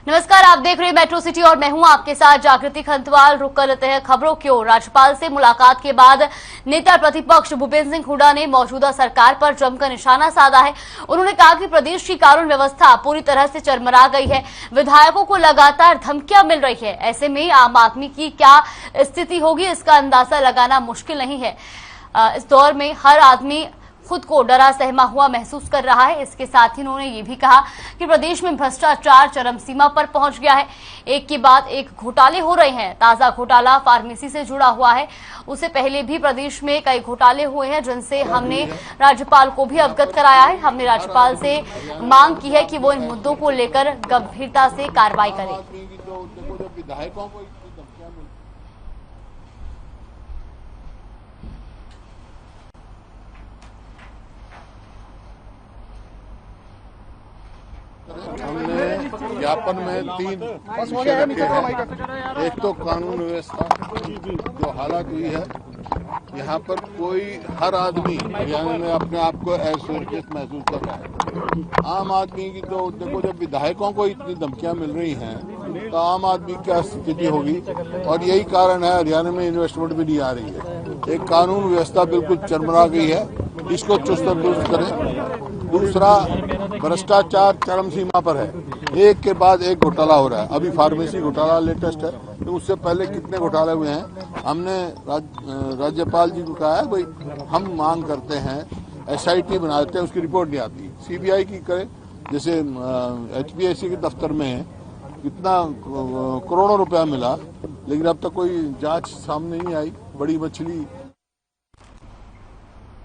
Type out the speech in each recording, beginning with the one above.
नमस्कार, आप देख रहे हैं मेट्रो सिटी और मैं हूं आपके साथ जागृति खंतवाल। रुक कर लेते हैं खबरों की ओर। राज्यपाल से मुलाकात के बाद नेता प्रतिपक्ष भूपेंद्र सिंह हुड्डा ने मौजूदा सरकार पर जमकर निशाना साधा है। उन्होंने कहा कि प्रदेश की कानून व्यवस्था पूरी तरह से चरमरा गई है, विधायकों को लगातार धमकियां मिल रही है। ऐसे में आम आदमी की क्या स्थिति होगी, इसका अंदाजा लगाना मुश्किल नहीं है। इस दौर में हर आदमी खुद को डरा सहमा हुआ महसूस कर रहा है। इसके साथ ही उन्होंने ये भी कहा कि प्रदेश में भ्रष्टाचार चरम सीमा पर पहुंच गया है। एक के बाद एक घोटाले हो रहे हैं। ताजा घोटाला फार्मेसी से जुड़ा हुआ है। उससे पहले भी प्रदेश में कई घोटाले हुए हैं, जिनसे हमने राज्यपाल को भी अवगत कराया है। हमने राज्यपाल से मांग की है कि वो इन मुद्दों को लेकर गंभीरता से कार्रवाई करें। हमने ज्ञापन में 3 विषय रखे हैं। एक तो कानून व्यवस्था, जो हालात हुई है, यहाँ पर कोई हर आदमी हरियाणा में अपने आप को असुरक्षित महसूस कर रहा है। आम आदमी की तो देखो, जब विधायकों को इतनी धमकियां मिल रही हैं तो आम आदमी की क्या स्थिति होगी। और यही कारण है हरियाणा में इन्वेस्टमेंट भी नहीं आ रही है। एक कानून व्यवस्था बिल्कुल चरमरा गई है, इसको चुस्त दुरुस्त करें। दूसरा, भ्रष्टाचार चरम सीमा पर है। एक के बाद एक घोटाला हो रहा है। अभी फार्मेसी घोटाला लेटेस्ट है, तो उससे पहले कितने घोटाले हुए हैं। हमने राज्यपाल जी को कहा है, भाई हम मांग करते हैं SIT बना देते हैं, उसकी रिपोर्ट नहीं आती। CBI की करे, जैसे HPSC के दफ्तर में है, कितना करोड़ों रुपया मिला, लेकिन अब तक कोई जांच सामने नहीं आई। बड़ी मछली।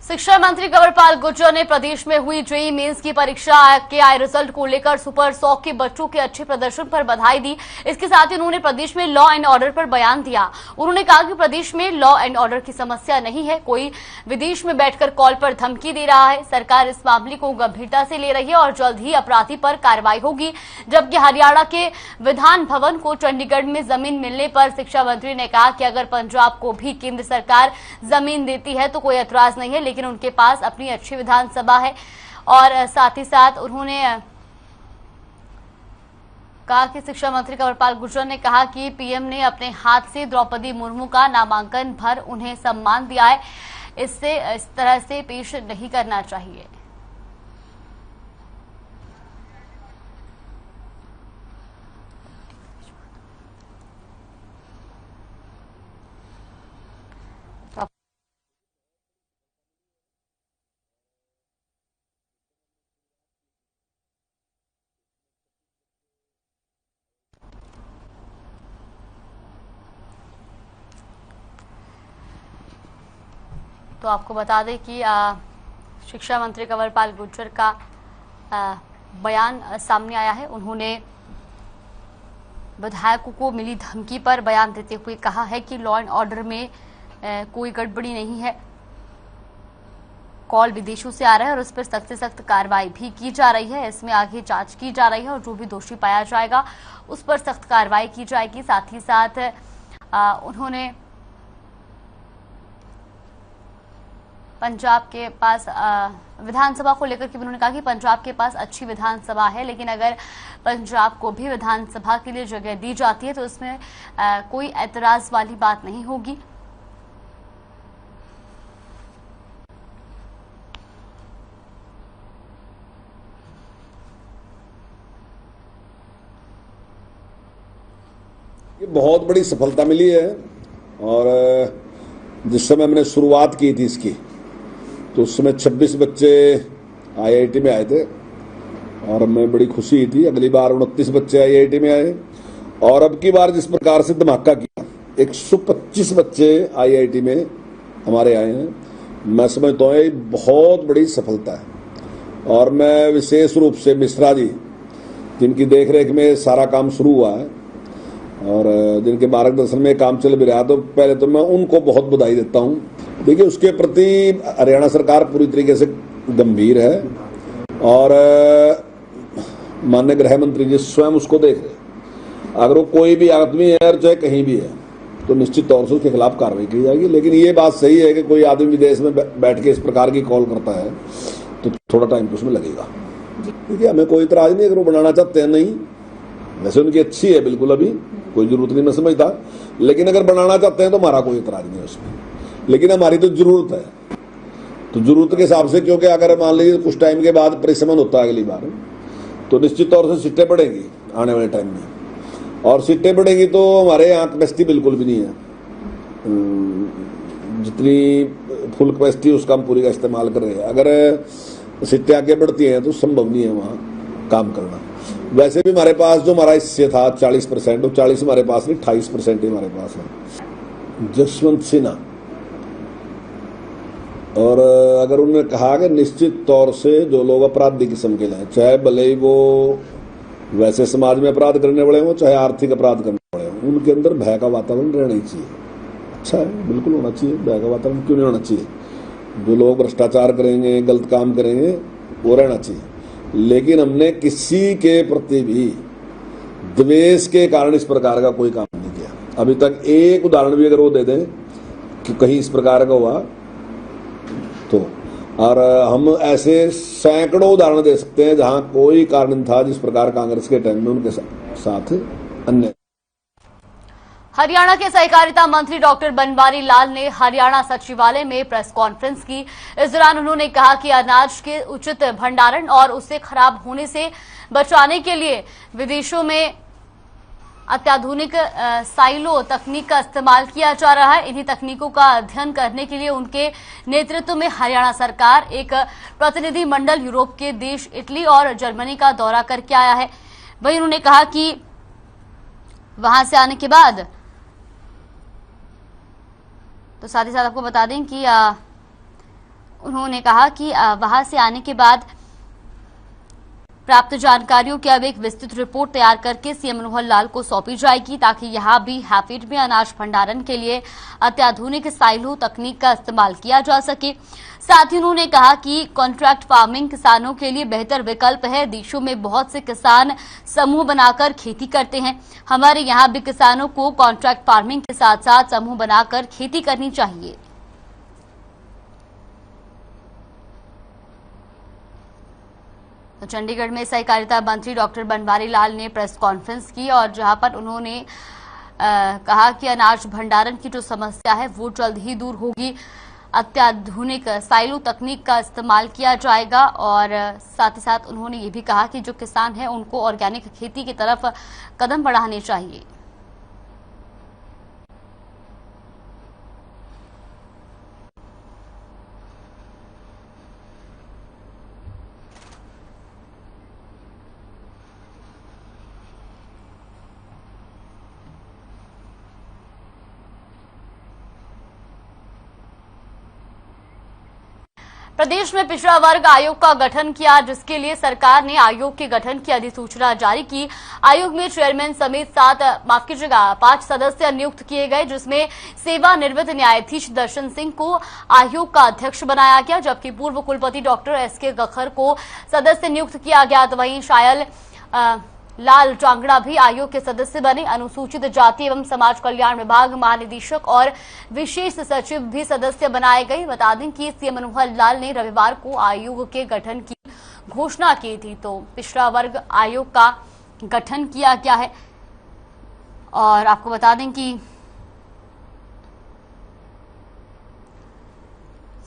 शिक्षा मंत्री कंवरपाल गुर्जर ने प्रदेश में हुई JEE मेंस की परीक्षा के आए रिजल्ट को लेकर सुपर 100 के बच्चों के अच्छे प्रदर्शन पर बधाई दी। इसके साथ ही उन्होंने प्रदेश में लॉ एंड ऑर्डर पर बयान दिया। उन्होंने कहा कि प्रदेश में लॉ एंड ऑर्डर की समस्या नहीं है, कोई विदेश में बैठकर कॉल पर धमकी दे रहा है। सरकार इस मामले को गंभीरता से ले रही है और जल्द ही अपराधी पर कार्रवाई होगी। जबकि हरियाणा के विधान भवन को चंडीगढ़ में जमीन मिलने पर शिक्षा मंत्री ने कहा कि अगर पंजाब को भी केंद्र सरकार जमीन देती है तो कोई एतराज नहीं है, लेकिन उनके पास अपनी अच्छी विधानसभा है। और साथ ही साथ उन्होंने कहा कि शिक्षा मंत्री कंवरपाल गुर्जर ने कहा कि PM ने अपने हाथ से द्रौपदी मुर्मू का नामांकन भर उन्हें सम्मान दिया है। इससे इस तरह से पेश नहीं करना चाहिए। तो आपको बता दें कि शिक्षा मंत्री कंवरपाल गुर्जर का बयान सामने आया है। उन्होंने विधायकों को मिली धमकी पर बयान देते हुए कहा है कि लॉ एंड ऑर्डर में कोई गड़बड़ी नहीं है। कॉल विदेशों से आ रहा है और उस पर सख्त से सख्त कार्रवाई भी की जा रही है। इसमें आगे जांच की जा रही है और जो भी दोषी पाया जाएगा उस पर सख्त कार्रवाई की जाएगी। साथ ही साथ उन्होंने पंजाब के पास विधानसभा को लेकर के उन्होंने कहा कि पंजाब के पास अच्छी विधानसभा है, लेकिन अगर पंजाब को भी विधानसभा के लिए जगह दी जाती है तो इसमें कोई ऐतराज वाली बात नहीं होगी। ये बहुत बड़ी सफलता मिली है। और जिस समय मैंने शुरुआत की थी इसकी, तो उस समय 26 बच्चे IIT में आए थे और हमें बड़ी खुशी थी। अगली बार 29 बच्चे IIT में आए और अब की बार जिस प्रकार से धमाका किया, 125 बच्चे IIT में हमारे आए हैं। मैं समझता हूँ ये बहुत बड़ी सफलता है। और मैं विशेष रूप से मिश्रा जी, जिनकी देखरेख में सारा काम शुरू हुआ है और जिनके मार्गदर्शन में काम चल भी रहा, तो पहले तो मैं उनको बहुत बधाई देता हूं। देखिए, उसके प्रति हरियाणा सरकार पूरी तरीके से गंभीर है और माननीय गृह मंत्री जी स्वयं उसको देख रहे। अगर वो कोई भी आदमी है और चाहे कहीं भी है तो निश्चित तौर से उसके खिलाफ कार्रवाई की जाएगी। लेकिन ये बात सही है कि कोई आदमी विदेश में बैठ के इस प्रकार की कॉल करता है तो थोड़ा टाइम तो उसमें लगेगा। देखिए, हमें कोई इतराज नहीं, अगर वो बनाना चाहते हैं नहीं वैसे उनकी अच्छी है बिल्कुल, अभी कोई जरूरत नहीं, मैं समझता, लेकिन अगर बनाना चाहते हैं तो हमारा कोई इतराज नहीं है उसमें, लेकिन हमारी तो जरूरत है, तो जरूरत के हिसाब से, क्योंकि अगर मान लीजिए कुछ टाइम के बाद परिसमन होता है अगली बार, तो निश्चित तौर से सीटें बढ़ेंगी आने वाले टाइम में, और सीटें बढ़ेंगी तो हमारे यहाँ कैपेसिटी बिल्कुल भी नहीं है, जितनी फुल कैपेसिटी उसका हम पूरी का इस्तेमाल कर रहे हैं। अगर सीटें आगे बढ़ती हैं तो संभव नहीं है वहाँ काम करना। वैसे भी हमारे पास जो हमारा हिस्से था 40%, 40 हमारे पास नहीं, 28% ही हमारे पास है। जसवंत सिन्हा, और अगर उन्होंने कहा कि निश्चित तौर से जो लोग अपराधी किस्म के हैं, चाहे भले ही वो वैसे समाज में अपराध करने वाले हों, चाहे आर्थिक अपराध करने वाले हों, उनके अंदर भय का वातावरण रहना ही चाहिए। अच्छा है, बिल्कुल होना चाहिए, भय का वातावरण क्यों नहीं होना चाहिए। जो लोग भ्रष्टाचार करेंगे, गलत काम करेंगे, वो रहना चाहिए, लेकिन हमने किसी के प्रति भी द्वेष के कारण इस प्रकार का कोई काम नहीं किया अभी तक। एक उदाहरण भी अगर वो दे दें कि कहीं इस प्रकार का हुआ तो, और हम ऐसे सैकड़ों उदाहरण दे सकते हैं जहां कोई कारण था जिस प्रकार कांग्रेस के टाइम में उनके साथ अन्य। हरियाणा के सहकारिता मंत्री डॉक्टर बनवारी लाल ने हरियाणा सचिवालय में प्रेस कॉन्फ्रेंस की। इस दौरान उन्होंने कहा कि अनाज के उचित भंडारण और उसे खराब होने से बचाने के लिए विदेशों में अत्याधुनिक साइलो तकनीक का इस्तेमाल किया जा रहा है। इन्हीं तकनीकों का अध्ययन करने के लिए उनके नेतृत्व में हरियाणा सरकार एक प्रतिनिधि मंडल यूरोप के देश इटली और जर्मनी का दौरा करके आया है। वहीं उन्होंने कहा कि वहां से आने के बाद, तो साथ ही साथ आपको बता दें कि उन्होंने कहा कि वहां से आने के बाद प्राप्त जानकारियों की अब एक विस्तृत रिपोर्ट तैयार करके सीएम मनोहर लाल को सौंपी जाएगी, ताकि यहां भी हैफेड में अनाज भंडारण के लिए अत्याधुनिक साइलो तकनीक का इस्तेमाल किया जा सके। साथ ही उन्होंने कहा कि कॉन्ट्रैक्ट फार्मिंग किसानों के लिए बेहतर विकल्प है। देशों में बहुत से किसान समूह बनाकर खेती करते हैं, हमारे यहाँ भी किसानों को कॉन्ट्रैक्ट फार्मिंग के साथ साथ समूह बनाकर खेती करनी चाहिए। तो चंडीगढ़ में सहकारिता मंत्री डॉक्टर बनवारी लाल ने प्रेस कॉन्फ्रेंस की, और जहां पर उन्होंने कहा कि अनाज भंडारण की जो समस्या है वो जल्द ही दूर होगी। अत्याधुनिक साइलो तकनीक का इस्तेमाल किया जाएगा, और साथ ही साथ उन्होंने ये भी कहा कि जो किसान हैं उनको ऑर्गेनिक खेती की तरफ कदम बढ़ाने चाहिए। प्रदेश में पिछड़ा वर्ग आयोग का गठन किया, जिसके लिए सरकार ने आयोग के गठन की अधिसूचना जारी की। आयोग में चेयरमैन समेत 5 सदस्य नियुक्त किए गए, जिसमें सेवानिवृत्त न्यायाधीश दर्शन सिंह को आयोग का अध्यक्ष बनाया गया, जबकि पूर्व कुलपति डॉक्टर एसके गखर को सदस्य नियुक्त किया गया। तो वहीं शायल लाल जांगड़ा भी आयोग के सदस्य बने। अनुसूचित जाति एवं समाज कल्याण विभाग महानिदेशक और विशेष सचिव भी सदस्य बनाए गए। बता दें कि सीएम मनोहर लाल ने रविवार को आयोग के गठन की घोषणा की थी। तो पिछड़ा वर्ग आयोग का गठन किया गया है, और आपको बता दें कि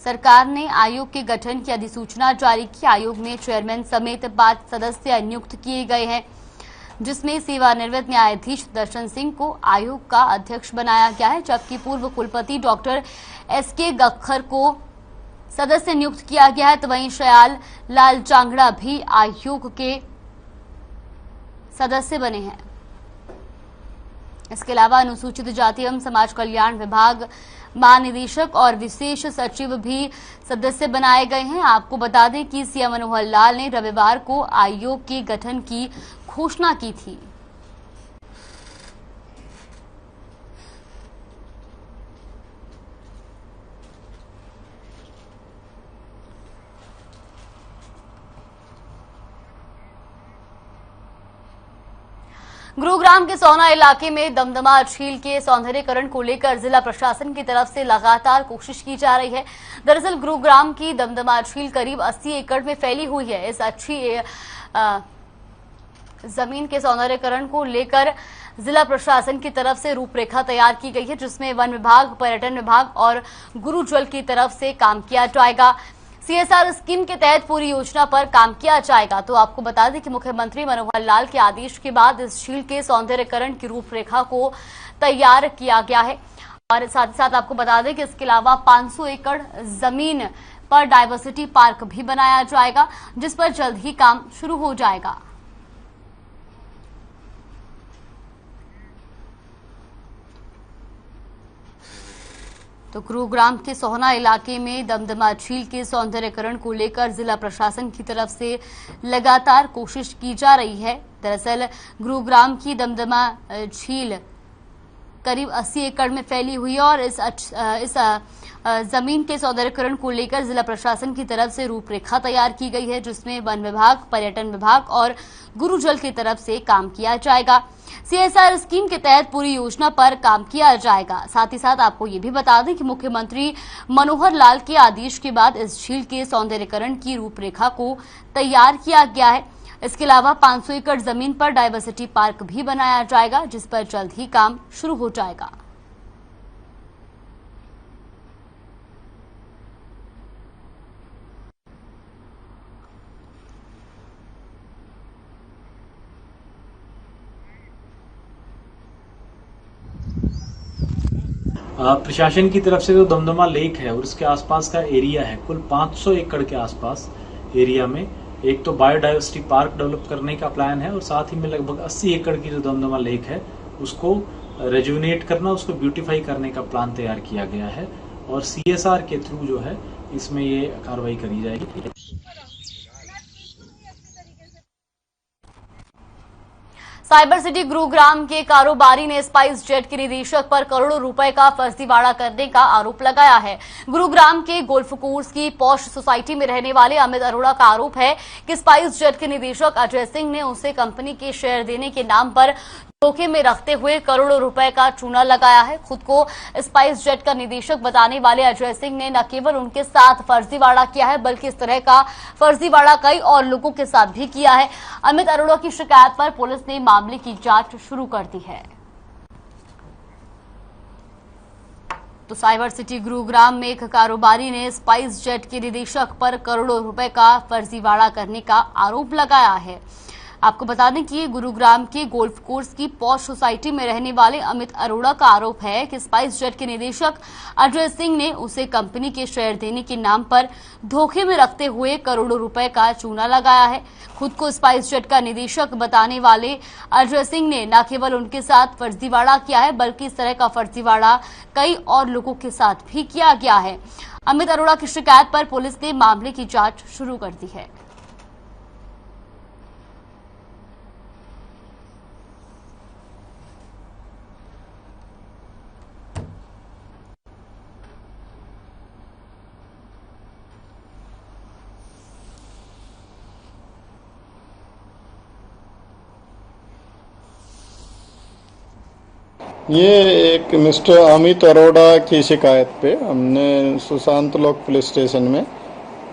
सरकार ने आयोग के गठन की अधिसूचना जारी की। आयोग में चेयरमैन समेत 5 सदस्य नियुक्त किए गए हैं, जिसमें सेवानिवृत्त न्यायाधीश दर्शन सिंह को आयोग का अध्यक्ष बनाया गया है, जबकि पूर्व कुलपति डॉक्टर एसके गखर को सदस्य नियुक्त किया गया है। तो वहीं शायल लाल जांगड़ा भी आयोग के सदस्य बने हैं। इसके अलावा अनुसूचित जाति एवं समाज कल्याण विभाग महानिदेशक और विशेष सचिव भी सदस्य बनाए गए हैं। आपको बता दें कि सीएम मनोहर लाल ने रविवार को आयोग के गठन की घोषणा की थी। गुरुग्राम के सोना इलाके में दमदमा झील के सौंदर्यीकरण को लेकर जिला प्रशासन की तरफ से लगातार कोशिश की जा रही है। दरअसल गुरुग्राम की दमदमा झील करीब 80 एकड़ में फैली हुई है। इस अच्छी जमीन के सौंदर्यीकरण को लेकर जिला प्रशासन की तरफ से रूपरेखा तैयार की गई है, जिसमें वन विभाग, पर्यटन विभाग और गुरुजल की तरफ से काम किया जाएगा। सीएसआर स्कीम के तहत पूरी योजना पर काम किया जाएगा। तो आपको बता दें कि मुख्यमंत्री मनोहर लाल के आदेश के बाद इस झील के सौंदर्यीकरण की रूपरेखा को तैयार किया गया है। और साथ ही साथ आपको बता दें कि इसके अलावा 500 एकड़ जमीन पर डायवर्सिटी पार्क भी बनाया जाएगा, जिस पर जल्द ही काम शुरू हो जाएगा। तो गुरुग्राम के सोहना इलाके में दमदमा झील के सौंदर्यीकरण को लेकर जिला प्रशासन की तरफ से लगातार कोशिश की जा रही है। दरअसल गुरुग्राम की दमदमा झील करीब 80 एकड़ में फैली हुई है और इस जमीन के सौंदर्यीकरण को लेकर जिला प्रशासन की तरफ से रूपरेखा तैयार की गई है, जिसमें वन विभाग, पर्यटन विभाग और गुरुजल की तरफ से काम किया जाएगा। सीएसआर स्कीम के तहत पूरी योजना पर काम किया जाएगा। साथ ही साथ आपको ये भी बता दें कि मुख्यमंत्री मनोहर लाल के आदेश के बाद इस झील के सौंदर्यीकरण की रूपरेखा को तैयार किया गया है। इसके अलावा 500 एकड़ जमीन पर डायवर्सिटी पार्क भी बनाया जाएगा, जिस पर जल्द ही काम शुरू हो जाएगा। प्रशासन की तरफ से जो दमदमा लेक है और उसके आसपास का एरिया है, कुल 500 एकड़ के आसपास एरिया में एक तो बायोडायवर्सिटी पार्क डेवलप करने का प्लान है और साथ ही में लगभग 80 एकड़ की जो दमदमा लेक है उसको रेजुविनेट करना, उसको ब्यूटीफाई करने का प्लान तैयार किया गया है और सीएसआर के थ्रू जो है इसमें ये कार्रवाई करी जाएगी। साइबर सिटी गुरुग्राम के कारोबारी ने स्पाइस जेट के निदेशक पर करोड़ों रुपए का फर्जीवाड़ा करने का आरोप लगाया है। गुरुग्राम के गोल्फ कोर्स की पॉश सोसाइटी में रहने वाले अमित अरोड़ा का आरोप है कि स्पाइस जेट के निदेशक अजय सिंह ने उसे कंपनी के शेयर देने के नाम पर धोखे में रखते हुए करोड़ों रुपए का चूना लगाया है। खुद को स्पाइस जेट का निदेशक बताने वाले अजय सिंह ने न केवल उनके साथ फर्जीवाड़ा किया है, बल्कि इस तरह का फर्जीवाड़ा कई और लोगों के साथ भी किया है। अमित अरोड़ा की शिकायत पर पुलिस ने मामले की जांच शुरू कर दी है। तो साइबर सिटी गुरुग्राम में एक कारोबारी ने स्पाइस जेट के निदेशक पर करोड़ों रुपए का फर्जीवाड़ा करने का आरोप लगाया है। आपको बता दें कि गुरुग्राम के गोल्फ कोर्स की पॉश सोसाइटी में रहने वाले अमित अरोड़ा का आरोप है कि स्पाइस जेट के निदेशक अजय सिंह ने उसे कंपनी के शेयर देने के नाम पर धोखे में रखते हुए करोड़ों रुपए का चूना लगाया है। खुद को स्पाइस जेट का निदेशक बताने वाले अजय सिंह ने न केवल उनके साथ फर्जीवाड़ा किया है, बल्कि इस तरह का फर्जीवाड़ा कई और लोगों के साथ भी किया गया है। अमित अरोड़ा की शिकायत पर पुलिस ने मामले की जांच शुरू कर दी है। ये एक मिस्टर अमित अरोड़ा की शिकायत पे हमने सुशांत लोक पुलिस स्टेशन में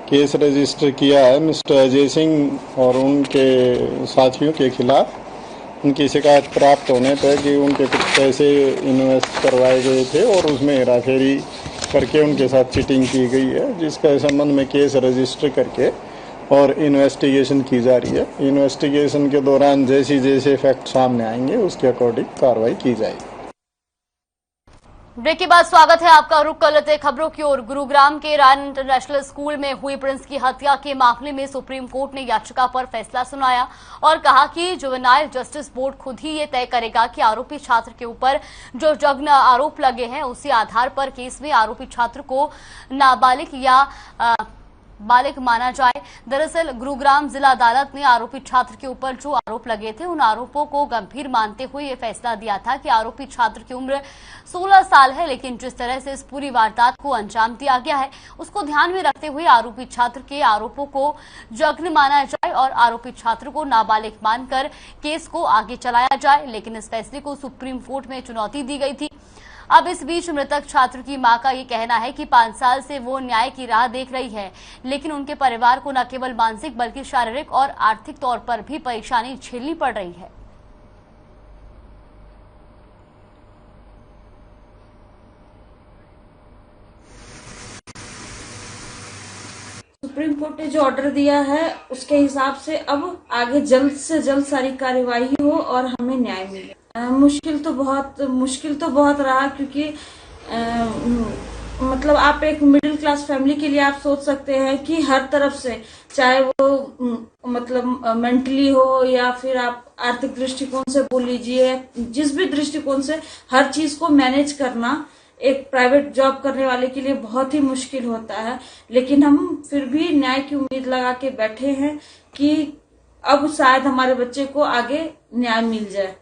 केस रजिस्टर किया है। मिस्टर अजय सिंह और उनके साथियों के खिलाफ उनकी शिकायत प्राप्त होने पर कि उनके कुछ पैसे इन्वेस्ट करवाए गए थे और उसमें हेराफेरी करके उनके साथ चीटिंग की गई है, जिसका संबंध में केस रजिस्टर करके और इन्वेस्टिगेशन की जा रही है। इन्वेस्टिगेशन के दौरान जैसे जैसे फैक्ट सामने आएंगे उसके अकॉर्डिंग कार्रवाई की जाएगी। ब्रेक के बाद स्वागत है आपका। रुख कर लेते खबरों की ओर। गुरुग्राम के रायन इंटरनेशनल स्कूल में हुई प्रिंस की हत्या के मामले में सुप्रीम कोर्ट ने याचिका पर फैसला सुनाया और कहा कि जुवेनाइल जस्टिस बोर्ड खुद ही ये तय करेगा कि आरोपी छात्र के ऊपर जो जघन्य आरोप लगे हैं उसी आधार पर केस में आरोपी छात्र को नाबालिग या बालिग माना जाए। दरअसल गुरुग्राम जिला अदालत ने आरोपी छात्र के ऊपर जो आरोप लगे थे उन आरोपों को गंभीर मानते हुए ये फैसला दिया था कि आरोपी छात्र की उम्र 16 साल है, लेकिन जिस तरह से इस पूरी वारदात को अंजाम दिया गया है उसको ध्यान में रखते हुए आरोपी छात्र के आरोपों को जघन्य माना जाए और आरोपी छात्र को नाबालिग मानकर केस को आगे चलाया जाए। लेकिन इस फैसले को सुप्रीम कोर्ट में चुनौती दी गई थी। अब इस बीच मृतक छात्र की मां का ये कहना है कि 5 साल से वो न्याय की राह देख रही है, लेकिन उनके परिवार को न केवल मानसिक बल्कि शारीरिक और आर्थिक तौर पर भी परेशानी झेलनी पड़ रही है। सुप्रीम कोर्ट ने जो ऑर्डर दिया है उसके हिसाब से अब आगे जल्द से जल्द सारी कार्यवाही हो और हमें न्याय मिले। मुश्किल तो बहुत रहा, क्योंकि मतलब आप एक मिडिल क्लास फैमिली के लिए आप सोच सकते हैं कि हर तरफ से, चाहे वो मतलब मेंटली हो या फिर आप आर्थिक दृष्टिकोण से बोल लीजिए, जिस भी दृष्टिकोण से हर चीज को मैनेज करना एक प्राइवेट जॉब करने वाले के लिए बहुत ही मुश्किल होता है। लेकिन हम फिर भी न्याय की उम्मीद लगा के बैठे हैं कि अब शायद हमारे बच्चे को आगे न्याय मिल जाए।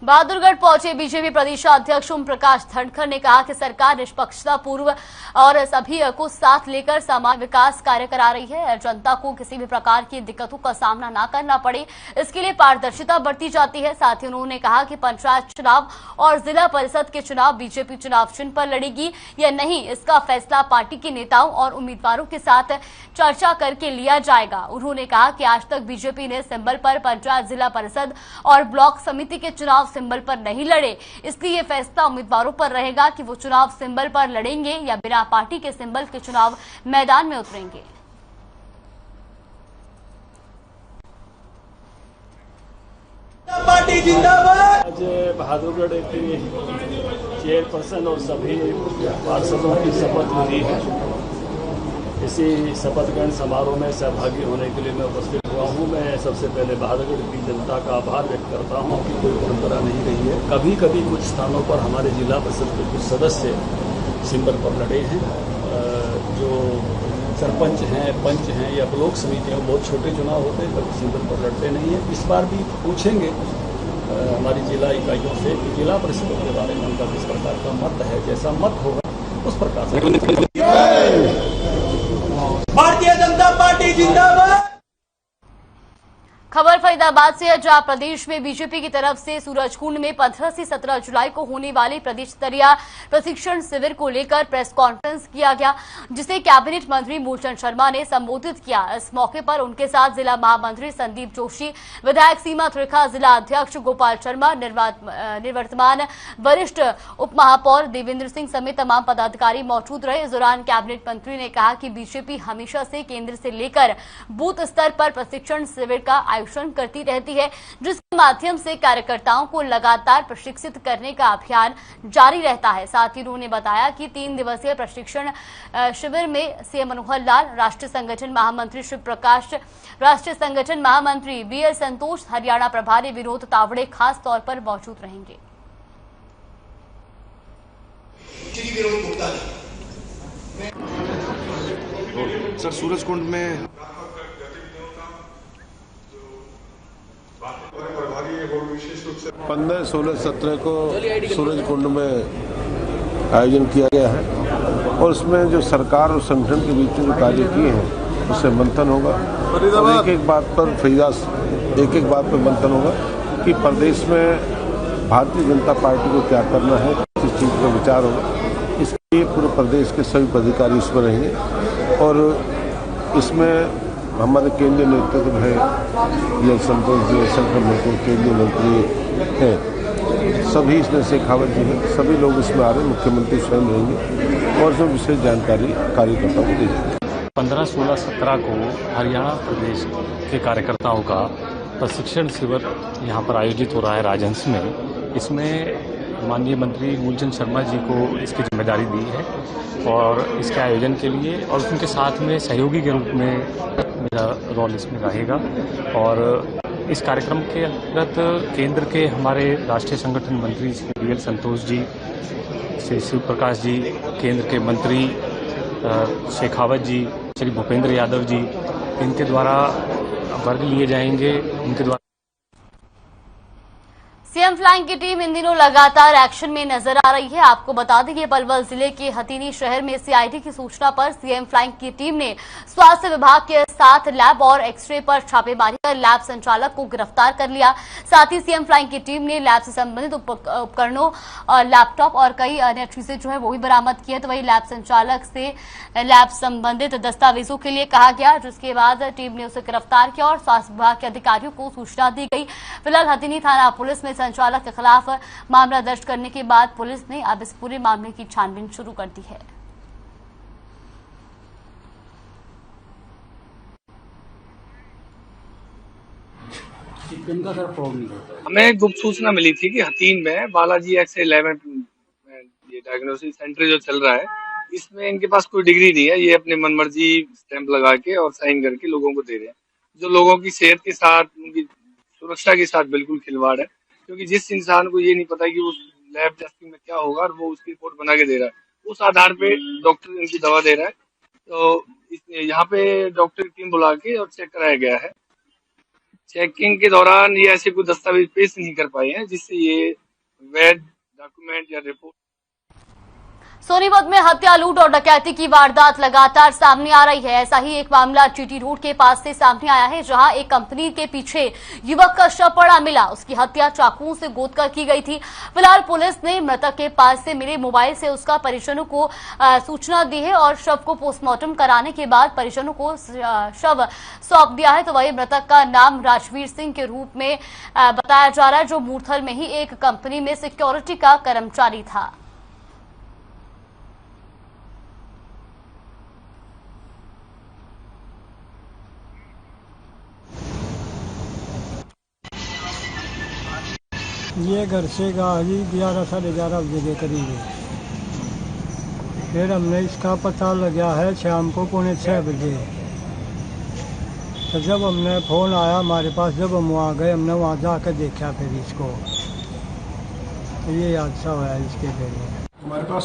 बहादुरगढ़ पहुंचे बीजेपी प्रदेशाध्यक्ष ओम प्रकाश धनखड़ ने कहा कि सरकार निष्पक्षता पूर्व और सभी को साथ लेकर सामान्य विकास कार्य करा रही है। जनता को किसी भी प्रकार की दिक्कतों का सामना न करना पड़े, इसके लिए पारदर्शिता बरती जाती है। साथ ही उन्होंने कहा कि पंचायत चुनाव और जिला परिषद के चुनाव बीजेपी चुनाव चिन्ह पर लड़ेगी या नहीं, इसका फैसला पार्टी के नेताओं और उम्मीदवारों के साथ चर्चा करके लिया जाएगा। उन्होंने कहा कि आज तक बीजेपी ने सिंबल पर पंचायत, जिला परिषद और ब्लॉक समिति के चुनाव सिंबल पर नहीं लड़े, इसलिए फैसला उम्मीदवारों पर रहेगा कि वो चुनाव सिंबल पर लड़ेंगे या बिना पार्टी के सिंबल के चुनाव मैदान में उतरेंगे। पार्टी जिंदाबाद। आज बहादुरगढ़ के चेयरपर्सन और सभी पार्षदों की शपथ ली है। इसी शपथ ग्रहण समारोह में सहभागी होने के लिए मैं उपस्थित हुआ हूँ। मैं सबसे पहले बहादुरगढ़ की जनता का आभार व्यक्त करता हूँ कि कोई परंपरा नहीं रही है। कभी कभी कुछ स्थानों पर हमारे जिला परिषद के कुछ सदस्य सिंबल पर लड़े हैं। जो सरपंच हैं, पंच हैं या ब्लॉक समितियाँ, बहुत छोटे चुनाव होते हैं, कभी सिंबल पर लड़ते नहीं हैं। इस बार भी पूछेंगे हमारी जिला इकाइयों से कि जिला परिषदों के बारे में उनका किस प्रकार का मत है। जैसा मत होगा उस प्रकार से। भारतीय जनता पार्टी जिंदाबाद। खबर फरीदाबाद से है, जहां प्रदेश में बीजेपी की तरफ से सूरजकुंड में 15 से 17 जुलाई को होने वाले प्रदेश स्तरीय प्रशिक्षण शिविर को लेकर प्रेस कॉन्फ्रेंस किया गया, जिसे कैबिनेट मंत्री मूलचंद शर्मा ने संबोधित किया। इस मौके पर उनके साथ जिला महामंत्री संदीप जोशी, विधायक सीमा त्रिखा, जिला अध्यक्ष गोपाल शर्मा, निवर्तमान वरिष्ठ उप महापौर देवेंद्र सिंह समेत तमाम पदाधिकारी मौजूद रहे। इस दौरान कैबिनेट मंत्री ने कहा कि बीजेपी हमेशा से केंद्र से लेकर बूथ स्तर पर प्रशिक्षण शिविर का करती रहती है, जिसके माध्यम से कार्यकर्ताओं को लगातार प्रशिक्षित करने का अभियान जारी रहता है। साथ ही उन्होंने बताया कि 3 दिवसीय प्रशिक्षण शिविर में सीएम मनोहर लाल, राष्ट्रीय संगठन महामंत्री शिव प्रकाश, राष्ट्रीय संगठन महामंत्री बीएल संतोष, हरियाणा प्रभारी विनोद तावड़े खास तौर पर मौजूद रहेंगे। सर, सूरजकुंड में 15, 16, 17 को सूरजकुंड में आयोजन किया गया है और उसमें जो सरकार और संगठन के बीच में जो कार्य किए हैं उससे मंथन होगा और एक एक बात पर मंथन होगा कि प्रदेश में भारतीय जनता पार्टी को क्या करना है, किस चीज़ पर विचार होगा। इसके लिए पूरे प्रदेश के सभी पदाधिकारी इसमें रहेंगे और इसमें हमारे केंद्रीय नेतृत्व है, ये संतोष जी, संगठन केंद्रीय मंत्री हैं, सभी इसमें शेखावत जी हैं, सभी लोग इसमें आ रहे हैं। मुख्यमंत्री स्वयं रहेंगे और जो विशेष जानकारी कार्यकर्ताओं को दी जाएगी। 15, 16, 17 को हरियाणा प्रदेश के कार्यकर्ताओं का प्रशिक्षण शिविर यहाँ पर आयोजित हो रहा है राजहंस में। इसमें माननीय मंत्री मूलचंद शर्मा जी को इसकी जिम्मेदारी दी है और इसके आयोजन के लिए और उनके साथ में सहयोगी के रूप में मेरा रोल इसमें रहेगा। और इस कार्यक्रम के अंतर्गत केंद्र के हमारे राष्ट्रीय संगठन मंत्री श्री बीएल संतोष जी, श्री शिव प्रकाश जी, केंद्र के मंत्री शेखावत जी, श्री भूपेंद्र यादव जी, इनके द्वारा वर्ग लिए जाएंगे। इनके द्वारा सीएम फ्लाइंग की टीम इन दिनों लगातार एक्शन में नजर आ रही है। आपको बता दें कि पलवल जिले के हथीनी शहर में सीआईडी की सूचना पर सीएम फ्लाइंग की टीम ने स्वास्थ्य विभाग के साथ लैब और एक्सरे पर छापेमारी कर लैब संचालक को गिरफ्तार कर लिया। साथ ही सीएम फ्लाइंग की टीम ने लैब से संबंधित उपकरणों, लैपटॉप और कई अन्य चीजें जो है वो भी बरामद की है। तो वही लैब संचालक से लैब संबंधित दस्तावेजों के लिए कहा गया, जिसके बाद टीम ने उसे गिरफ्तार किया और स्वास्थ्य विभाग के अधिकारियों को सूचना दी गई। फिलहाल हथीनी थाना पुलिस में संचालक के खिलाफ मामला दर्ज करने के बाद पुलिस ने अब इस पूरे मामले की छानबीन शुरू कर दी है। हमें गुप्त सूचना मिली थी कि हथीन में बालाजी X11 ये डायग्नोसिस सेंटर जो चल रहा है, इसमें इनके पास कोई डिग्री नहीं है। ये अपने मनमर्जी स्टैंप लगा के और साइन करके लोगों को दे रहे हैं, जो लोगों की सेहत के साथ, उनकी सुरक्षा के साथ बिल्कुल खिलवाड़ है। क्योंकि जिस इंसान को ये नहीं पता कि उस लैब टेस्टिंग में क्या होगा और वो उसकी रिपोर्ट बना के दे रहा है, उस आधार पे डॉक्टर इनकी दवा दे रहा है। तो यहाँ पे डॉक्टर की टीम बुला के और चेक कराया गया है। चेकिंग के दौरान ये ऐसे कोई दस्तावेज पेश नहीं कर पाए हैं जिससे ये वैध डॉक्यूमेंट या रिपोर्ट। सोनीपत में हत्या, लूट और डकैती की वारदात लगातार सामने आ रही है। ऐसा ही एक मामला जीटी रोड के पास से सामने आया है, जहां एक कंपनी के पीछे युवक का शव पड़ा मिला। उसकी हत्या चाकुओं से गोदकर की गई थी। फिलहाल पुलिस ने मृतक के पास से मिले मोबाइल से उसका परिजनों को सूचना दी है और शव को पोस्टमार्टम कराने के बाद परिजनों को शव सौंप दिया है। तो वही मृतक का नाम राजवीर सिंह के रूप में बताया जा रहा है, जो मूर्थल में ही एक कंपनी में सिक्योरिटी का कर्मचारी था। ये घर से गाड़ी 11 साढ़े 11 बजे के करीब है। फिर हमने इसका पता लगा है शाम को 5:45 बजे। तो जब हमने फ़ोन आया हमारे पास, जब हम वहाँ गए, हमने वहाँ जाकर देखा फिर इसको, तो ये हादसा हुआ इसके पहले। हमारे पास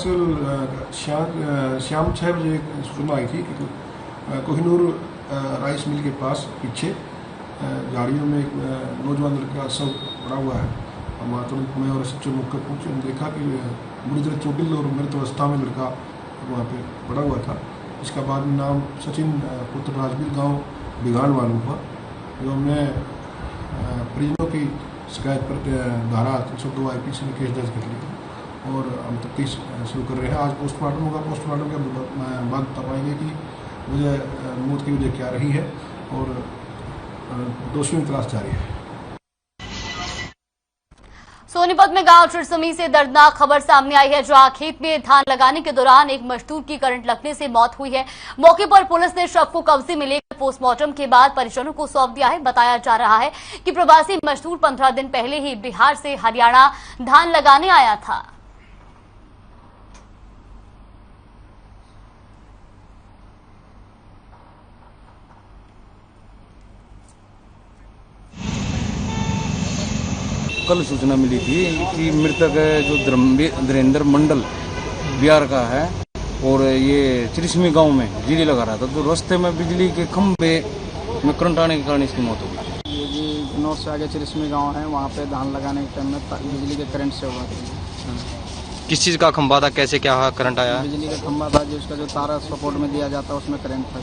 शाम 6 बजे सूचना आई थी कि कोहिनूर राइस मिल के पास पीछे गाड़ियों में एक नौजवान लड़का शव पड़ा हुआ है। हम तुरंत मैं और सचिव मुख कर पहुँचे, देखा कि बुरी तरह चोटिल और मृत अवस्था में लड़का वहाँ पे पड़ा हुआ था। इसका बाद में नाम सचिन पुत्र राजवीर गांव बिगाड़ मालूम हुआ। जो हमने परिजनों की शिकायत पर धारा 302 IPC में केस दर्ज कर लिया और हम तफ्तीश शुरू कर रहे हैं। आज पोस्टमार्टम होगा। पोस्टमार्टम के बाद बता पाएंगे कि मौत की वजह क्या रही है और दोषियों की तलाश जारी है। सोनीपत में गांव चिरसमी से दर्दनाक खबर सामने आई है, जहां खेत में धान लगाने के दौरान एक मजदूर की करंट लगने से मौत हुई है। मौके पर पुलिस ने शव को कब्जे में लेकर पोस्टमार्टम के बाद परिजनों को सौंप दिया है। बताया जा रहा है कि प्रवासी मजदूर 15 दिन पहले ही बिहार से हरियाणा धान लगाने आया था। कल सूचना मिली थी कि मृतक जो धीरेन्द्र मंडल बिहार का है और ये चिरसमी गांव में बिजली लगा रहा था, तो रास्ते में बिजली के खंभे में करंट आने के कारण इसकी मौत हो गई। ये जी नॉर्थ से आगे चिरसमी गांव है, वहाँ पे धान लगाने के टाइम में बिजली के करंट से हुआ था। किस चीज़ का खंभा था, कैसे क्या करंट आया? बिजली का खंभा था, जो उसका जो तारा सपोर्ट में दिया जाता है उसमें करंट था।